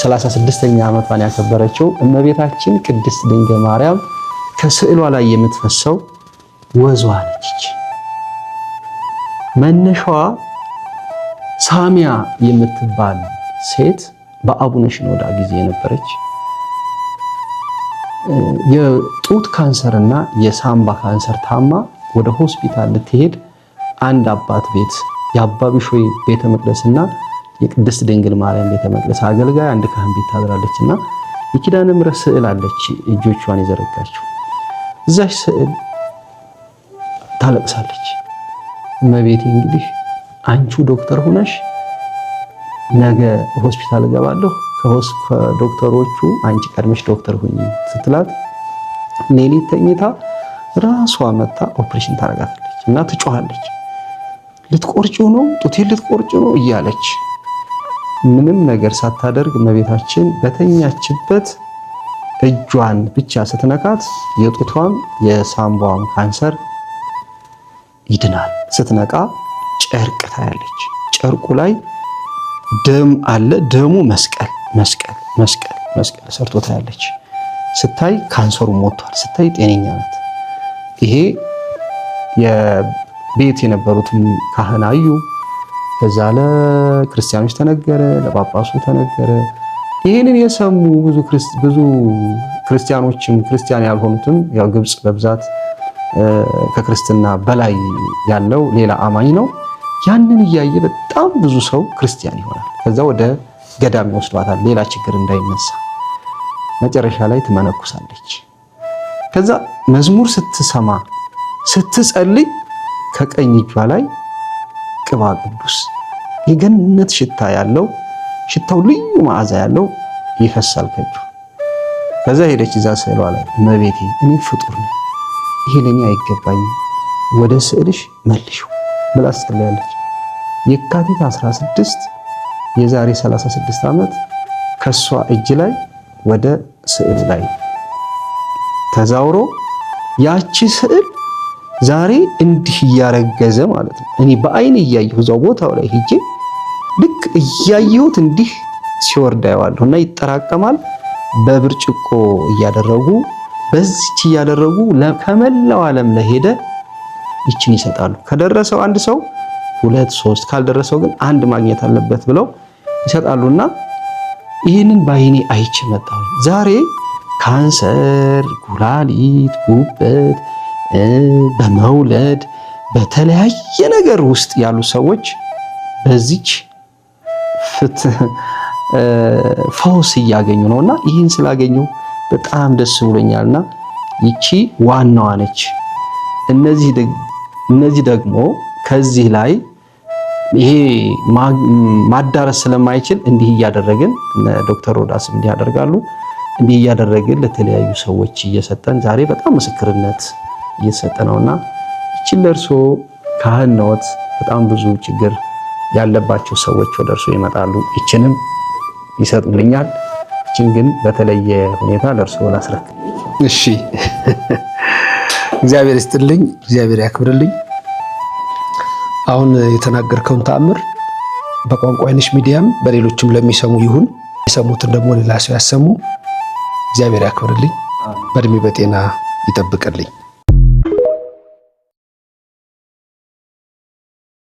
36ኛ ዓመቷን ያከበረችው እመቤታችን ቅድስት ድንግል ማርያም ከስዕሏ ላይ የምትፈሰው ወዟ ነች። መነሻዋ ሳሚያ የምትባል ሴት በአቡነ ሽኖዳ ጊዜ የነበረች የጡት ካንሰርና የሳምባ ካንሰር ታማ ወደ ሆስፒታል ልትሄድ አንድ አባት ቤት የአባ ቢሾይ ቤተ መቅደስና የቅድስት ድንግል ማርያም ቤተ መቅደስ አገልጋይ አንድ ካህን ቤት ታድራለችና የኪዳነ ምሕረት ስዕል አለች እጆቿን የዘረጋችው። እዛች ስዕል ታለቅሳለች። እመቤቴ እንግዲህ አንቺ ዶክተር ሆነሽ ነገ ሆስፒታል እገባለሁ ከዶክተሮቹ አንቺ ቀድመሽ ዶክተር ሁኚ ስትላት ሌሊት ተኝታ ራሷ መታ ኦፕሬሽን ታረጋታለች እና ትጮሃለች። ልትቆርጪው ነው ጡቴን ልትቆርጪው ነው እያለች ምንም ነገር ሳታደርግ እመቤታችን በተኛችበት እጇን ብቻ ስትነካት የጡቷም የሳምባዋም ካንሰር ይድናል። ስትነቃ ጨርቅ ታያለች። ጨርቁ ላይ ደም አለ። ደሙ መስቀል መስቀል መስቀል መስቀል ሰርቶ ታያለች። ስታይ ካንሰሩ ሞቷል። ስታይ ጤነኛ ናት። ይሄ የቤት የነበሩትም ካህን አዩ። ከዛ ለክርስቲያኖች ተነገረ፣ ለጳጳሱ ተነገረ። ይህንን የሰሙ ብዙ ክርስቲያኖችም ክርስቲያን ያልሆኑትም ያው ግብጽ በብዛት ከክርስትና በላይ ያለው ሌላ አማኝ ነው። ያንን እያየ በጣም ብዙ ሰው ክርስቲያን ይሆናል። ከዛ ወደ ገዳም ይወስዷታል ሌላ ችግር እንዳይነሳ። መጨረሻ ላይ ትመነኩሳለች። ከዛ መዝሙር ስትሰማ ስትጸልይ ከቀኝ እጇ ላይ ቅባ ቅዱስ የገነት ሽታ ያለው ሽታው ልዩ መዓዛ ያለው ይፈሳል ከእጇ። ከዛ ሄደች እዛ ስዕሏ ላይ እመቤቴ እኔ ፍጡር ነኝ፣ ይሄ ለኔ አይገባኝም፣ ወደ ስዕልሽ መልሽው ብላ ጸልያለች። የካቲት 16 የዛሬ 36 ዓመት ከሷ እጅ ላይ ወደ ስዕሉ ላይ ተዛውሮ ያቺ ስዕል ዛሬ እንዲህ እያረገዘ ማለት ነው። እኔ በአይኔ እያየሁ እዛው ቦታው ላይ ሄጄ ልክ እያየሁት እንዲህ ሲወርድ አየዋለሁ እና ይጠራቀማል። በብርጭቆ እያደረጉ በዚች እያደረጉ ከመላው ዓለም ለሄደ ይችን ይሰጣሉ። ከደረሰው አንድ ሰው 2 3 ካልደረሰው ግን አንድ ማግኘት አለበት ብለው ይሰጣሉና ይህንን በአይኔ አይቼ መጣሁ። ዛሬ ካንሰር፣ ኩላሊት፣ ጉበት በመውለድ በተለያየ ነገር ውስጥ ያሉ ሰዎች በዚች ፈውስ እያገኙ ነውና ይህን ስላገኘው በጣም ደስ ብሎኛልና ይቺ ዋናዋ ነች። እነዚህ ደግሞ ከዚህ ላይ ይሄ ማዳረስ ስለማይችል እንዲህ እያደረግን ዶክተር ሮዳስም እንዲህ ያደርጋሉ። እንዲህ እያደረግን ለተለያዩ ሰዎች እየሰጠን ዛሬ በጣም ምስክርነት እየሰጠ ነውና ይቺን ለእርሶ ካህን ነዎት፣ በጣም ብዙ ችግር ያለባቸው ሰዎች ወደ እርሶ ይመጣሉ። ይችንም ይሰጡልኛል። ይችን ግን በተለየ ሁኔታ ለእርሶ ላስረክብ። እሺ፣ እግዚአብሔር ይስጥልኝ፣ እግዚአብሔር ያክብርልኝ። አሁን የተናገርከውን ተአምር በቋንቋ አይነሽ ሚዲያም በሌሎችም ለሚሰሙ ይሁን፣ የሰሙትን ደግሞ ሌላ ሰው ያሰሙ። እግዚአብሔር ያክብርልኝ፣ በእድሜ በጤና ይጠብቅልኝ።